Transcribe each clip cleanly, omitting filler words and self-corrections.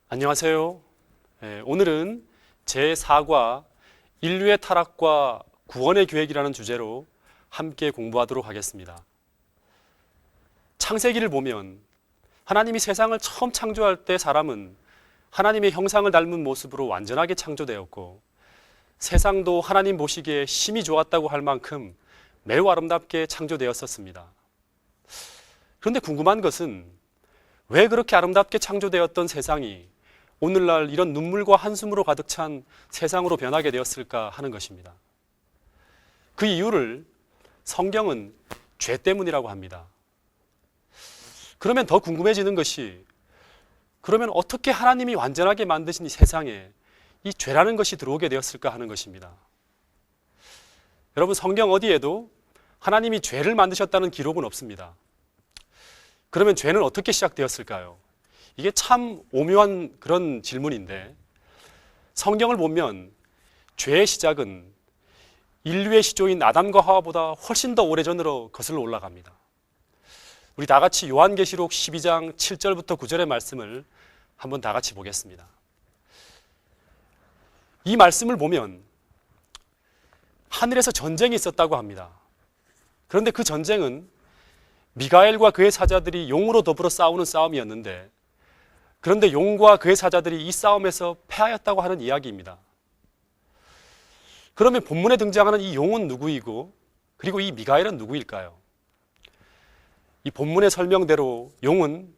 안녕하세요. 오늘은 제4과 인류의 타락과 구원의 계획이라는 주제로 함께 공부하도록 하겠습니다. 창세기를 보면 하나님이 세상을 처음 창조할 때 사람은 하나님의 형상을 닮은 모습으로 완전하게 창조되었고, 세상도 하나님 보시기에 심히 좋았다고 할 만큼 매우 아름답게 창조되었었습니다. 그런데 궁금한 것은 왜 그렇게 아름답게 창조되었던 세상이 오늘날 이런 눈물과 한숨으로 가득 찬 세상으로 변하게 되었을까 하는 것입니다. 그 이유를 성경은 죄 때문이라고 합니다. 그러면 더 궁금해지는 것이, 그러면 어떻게 하나님이 완전하게 만드신 이 세상에 이 죄라는 것이 들어오게 되었을까 하는 것입니다. 여러분, 성경 어디에도 하나님이 죄를 만드셨다는 기록은 없습니다. 그러면 죄는 어떻게 시작되었을까요? 이게 참 오묘한 그런 질문인데, 성경을 보면 죄의 시작은 인류의 시조인 아담과 하와보다 훨씬 더 오래전으로 거슬러 올라갑니다. 우리 다 같이 요한계시록 12장 7절부터 9절의 말씀을 한번 다 같이 보겠습니다. 이 말씀을 보면 하늘에서 전쟁이 있었다고 합니다. 그런데 그 전쟁은 미가엘과 그의 사자들이 용으로 더불어 싸우는 싸움이었는데, 그런데 용과 그의 사자들이 이 싸움에서 패하였다고 하는 이야기입니다. 그러면 본문에 등장하는 이 용은 누구이고, 그리고 이 미가엘은 누구일까요? 이 본문의 설명대로 용은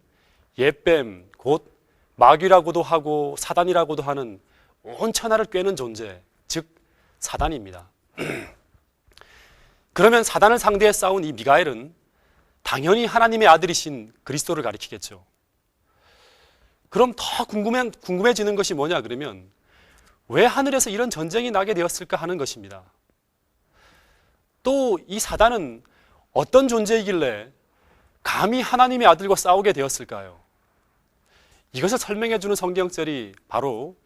옛뱀, 곧 마귀라고도 하고 사단이라고도 하는 온 천하를 꿰는 존재, 즉 사단입니다. 그러면 사단을 상대해 싸운 이 미가엘은 당연히 하나님의 아들이신 그리스도를 가리키겠죠. 그럼 더 궁금해지는 것이 뭐냐 그러면, 왜 하늘에서 이런 전쟁이 나게 되었을까 하는 것입니다. 또 이 사단은 어떤 존재이길래 감히 하나님의 아들과 싸우게 되었을까요? 이것을 설명해 주는 성경절이 바로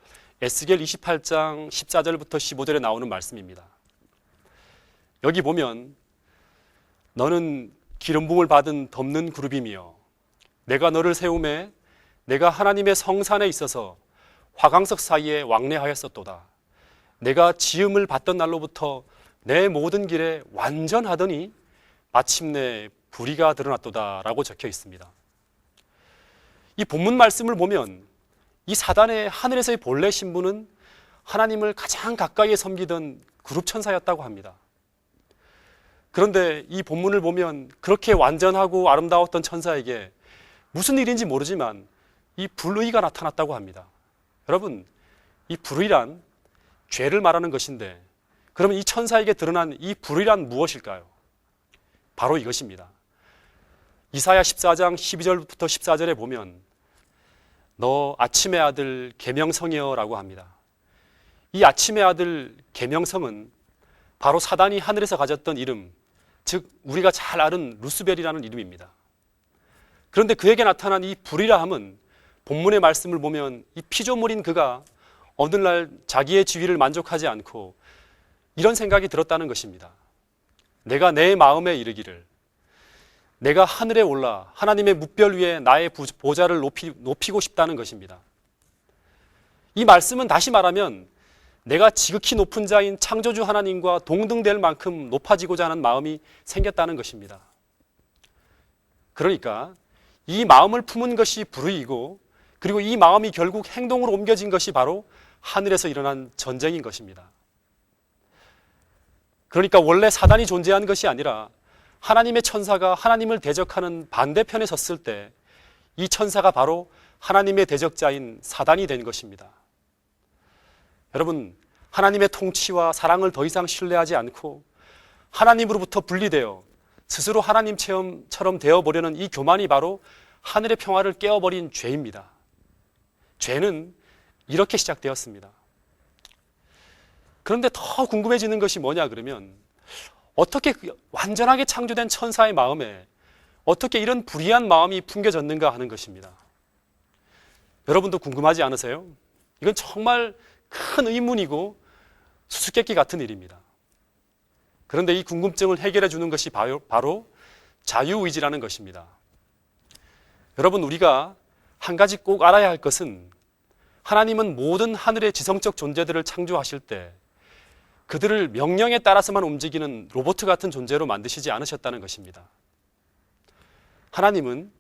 에스겔 28장 14절부터 15절에 나오는 말씀입니다. 여기 보면, 너는 기름 부음을 받은 덮는 그룹이며 내가 너를 세우매 내가 하나님의 성산에 있어서 화강석 사이에 왕래하였었도다. 내가 지음을 받던 날로부터 내 모든 길에 완전하더니 마침내 불의가 드러났도다 라고 적혀 있습니다. 이 본문 말씀을 보면 이 사단의 하늘에서의 본래 신분은 하나님을 가장 가까이에 섬기던 그룹 천사였다고 합니다. 그런데 이 본문을 보면 그렇게 완전하고 아름다웠던 천사에게 무슨 일인지 모르지만 이 불의가 나타났다고 합니다. 여러분, 이 불의란 죄를 말하는 것인데, 그러면 이 천사에게 드러난 이 불의란 무엇일까요? 바로 이것입니다. 이사야 14장 12절부터 14절에 보면, 너 아침의 아들 계명성이여 라고 합니다. 이 아침의 아들 계명성은 바로 사단이 하늘에서 가졌던 이름, 즉 우리가 잘 아는 루스벨이라는 이름입니다. 그런데 그에게 나타난 이 불의라 함은 본문의 말씀을 보면 이 피조물인 그가 어느 날 자기의 지위를 만족하지 않고 이런 생각이 들었다는 것입니다. 내가 내 마음에 이르기를, 내가 하늘에 올라 하나님의 뭇별 위에 나의 보좌를 높이고 싶다는 것입니다. 이 말씀은 다시 말하면 내가 지극히 높은 자인 창조주 하나님과 동등될 만큼 높아지고자 하는 마음이 생겼다는 것입니다. 그러니까 이 마음을 품은 것이 불의이고, 그리고 이 마음이 결국 행동으로 옮겨진 것이 바로 하늘에서 일어난 전쟁인 것입니다. 그러니까 원래 사단이 존재한 것이 아니라 하나님의 천사가 하나님을 대적하는 반대편에 섰을 때 이 천사가 바로 하나님의 대적자인 사단이 된 것입니다. 여러분, 하나님의 통치와 사랑을 더 이상 신뢰하지 않고 하나님으로부터 분리되어 스스로 하나님처럼 되어보려는 이 교만이 바로 하늘의 평화를 깨어버린 죄입니다. 죄는 이렇게 시작되었습니다. 그런데 더 궁금해지는 것이 뭐냐 그러면, 어떻게 완전하게 창조된 천사의 마음에 어떻게 이런 불의한 마음이 품겨졌는가 하는 것입니다. 여러분도 궁금하지 않으세요? 이건 정말 큰 의문이고 수수께끼 같은 일입니다. 그런데 이 궁금증을 해결해 주는 것이 바로 자유의지라는 것입니다. 여러분, 우리가 한 가지 꼭 알아야 할 것은 하나님은 모든 하늘의 지성적 존재들을 창조하실 때 그들을 명령에 따라서만 움직이는 로봇 같은 존재로 만드시지 않으셨다는 것입니다. 하나님은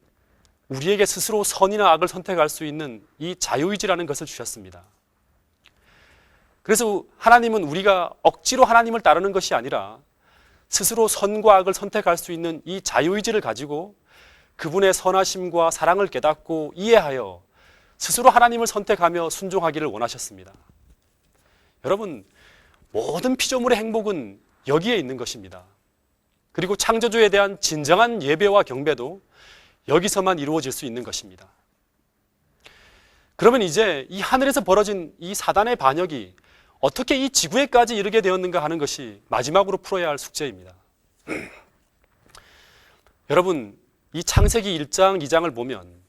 우리에게 스스로 선이나 악을 선택할 수 있는 이 자유의지라는 것을 주셨습니다. 그래서 하나님은 우리가 억지로 하나님을 따르는 것이 아니라 스스로 선과 악을 선택할 수 있는 이 자유의지를 가지고 그분의 선하심과 사랑을 깨닫고 이해하여 스스로 하나님을 선택하며 순종하기를 원하셨습니다. 여러분, 모든 피조물의 행복은 여기에 있는 것입니다. 그리고 창조주에 대한 진정한 예배와 경배도 여기서만 이루어질 수 있는 것입니다. 그러면 이제 이 하늘에서 벌어진 이 사단의 반역이 어떻게 이 지구에까지 이르게 되었는가 하는 것이 마지막으로 풀어야 할 숙제입니다. 여러분, 이 창세기 1장, 2장을 보면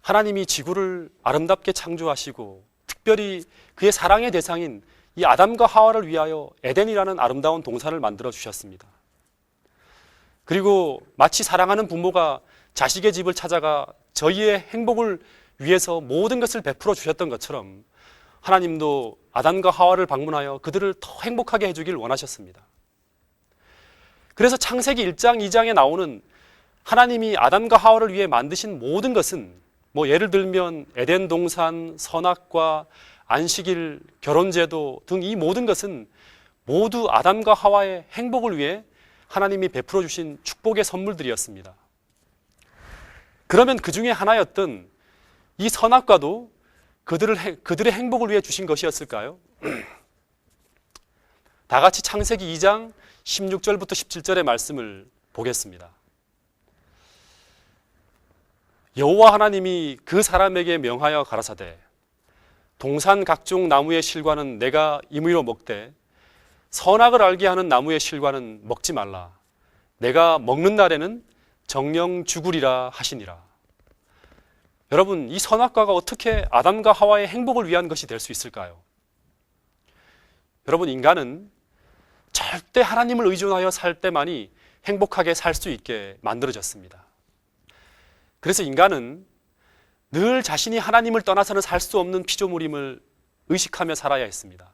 하나님이 지구를 아름답게 창조하시고 특별히 그의 사랑의 대상인 이 아담과 하와를 위하여 에덴이라는 아름다운 동산을 만들어 주셨습니다. 그리고 마치 사랑하는 부모가 자식의 집을 찾아가 저희의 행복을 위해서 모든 것을 베풀어 주셨던 것처럼 하나님도 아담과 하와를 방문하여 그들을 더 행복하게 해주길 원하셨습니다. 그래서 창세기 1장, 2장에 나오는 하나님이 아담과 하와를 위해 만드신 모든 것은 예를 들면 에덴 동산, 선악과, 안식일, 결혼제도 등 이 모든 것은 모두 아담과 하와의 행복을 위해 하나님이 베풀어 주신 축복의 선물들이었습니다. 그러면 그 중에 하나였던 이 선악과도 그들의 행복을 위해 주신 것이었을까요? 다 같이 창세기 2장 16절부터 17절의 말씀을 보겠습니다. 여호와 하나님이 그 사람에게 명하여 가라사대 동산 각종 나무의 실과는 내가 임의로 먹되 선악을 알게 하는 나무의 실과는 먹지 말라. 내가 먹는 날에는 정령 죽으리라 하시니라. 여러분, 이 선악과가 어떻게 아담과 하와의 행복을 위한 것이 될 수 있을까요? 여러분, 인간은 절대 하나님을 의존하여 살 때만이 행복하게 살 수 있게 만들어졌습니다. 그래서 인간은 늘 자신이 하나님을 떠나서는 살 수 없는 피조물임을 의식하며 살아야 했습니다.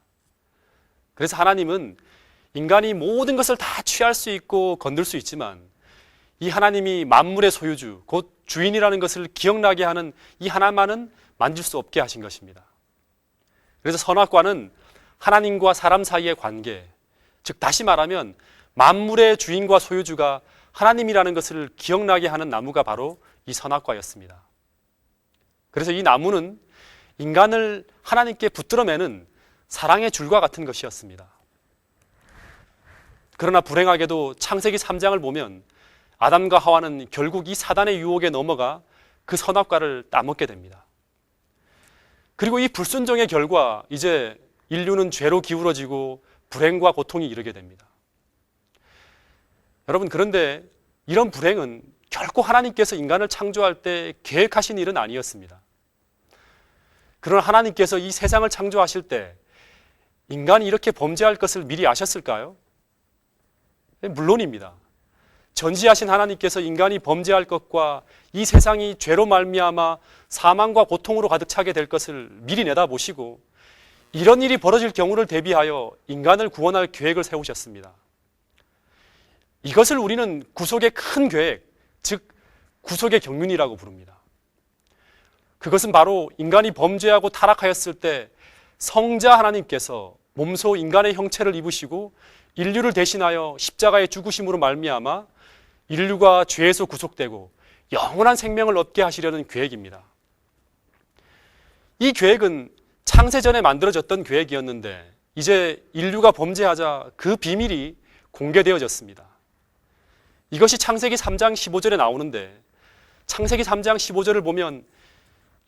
그래서 하나님은 인간이 모든 것을 다 취할 수 있고 건들 수 있지만 이 하나님이 만물의 소유주, 곧 주인이라는 것을 기억나게 하는 이 하나만은 만질 수 없게 하신 것입니다. 그래서 선악과는 하나님과 사람 사이의 관계, 즉 다시 말하면 만물의 주인과 소유주가 하나님이라는 것을 기억나게 하는 나무가 바로 이 선악과였습니다. 그래서 이 나무는 인간을 하나님께 붙들어매는 사랑의 줄과 같은 것이었습니다. 그러나 불행하게도 창세기 3장을 보면 아담과 하와는 결국 이 사단의 유혹에 넘어가 그 선악과를 따먹게 됩니다. 그리고 이 불순종의 결과 이제 인류는 죄로 기울어지고 불행과 고통이 이르게 됩니다. 여러분, 그런데 이런 불행은 결코 하나님께서 인간을 창조할 때 계획하신 일은 아니었습니다. 그러나 하나님께서 이 세상을 창조하실 때 인간이 이렇게 범죄할 것을 미리 아셨을까요? 물론입니다. 전지하신 하나님께서 인간이 범죄할 것과 이 세상이 죄로 말미암아 사망과 고통으로 가득 차게 될 것을 미리 내다보시고 이런 일이 벌어질 경우를 대비하여 인간을 구원할 계획을 세우셨습니다. 이것을 우리는 구속의 큰 계획, 즉 구속의 경륜이라고 부릅니다. 그것은 바로 인간이 범죄하고 타락하였을 때 성자 하나님께서 몸소 인간의 형체를 입으시고 인류를 대신하여 십자가의 죽으심으로 말미암아 인류가 죄에서 구속되고 영원한 생명을 얻게 하시려는 계획입니다. 이 계획은 창세전에 만들어졌던 계획이었는데 이제 인류가 범죄하자 그 비밀이 공개되어졌습니다. 이것이 창세기 3장 15절에 나오는데 창세기 3장 15절을 보면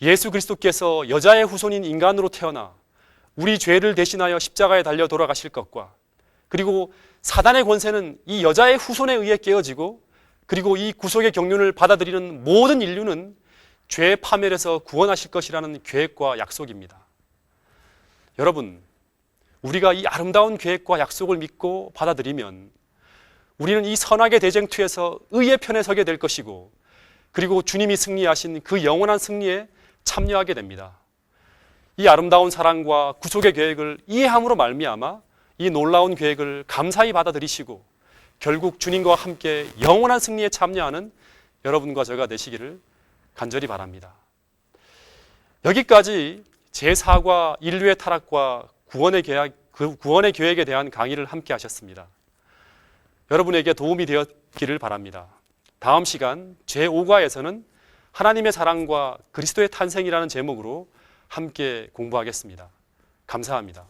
예수 그리스도께서 여자의 후손인 인간으로 태어나 우리 죄를 대신하여 십자가에 달려 돌아가실 것과 그리고 사단의 권세는 이 여자의 후손에 의해 깨어지고 그리고 이 구속의 경륜을 받아들이는 모든 인류는 죄의 파멸에서 구원하실 것이라는 계획과 약속입니다. 여러분, 우리가 이 아름다운 계획과 약속을 믿고 받아들이면 우리는 이 선악의 대쟁투에서 의의 편에 서게 될 것이고 그리고 주님이 승리하신 그 영원한 승리에 참여하게 됩니다. 이 아름다운 사랑과 구속의 계획을 이해함으로 말미암아 이 놀라운 계획을 감사히 받아들이시고 결국 주님과 함께 영원한 승리에 참여하는 여러분과 제가 되시기를 간절히 바랍니다. 여기까지 제4과 인류의 타락과 구원의 계획에 대한 강의를 함께 하셨습니다. 여러분에게 도움이 되었기를 바랍니다. 다음 시간 제5과에서는 하나님의 사랑과 그리스도의 탄생이라는 제목으로 함께 공부하겠습니다. 감사합니다.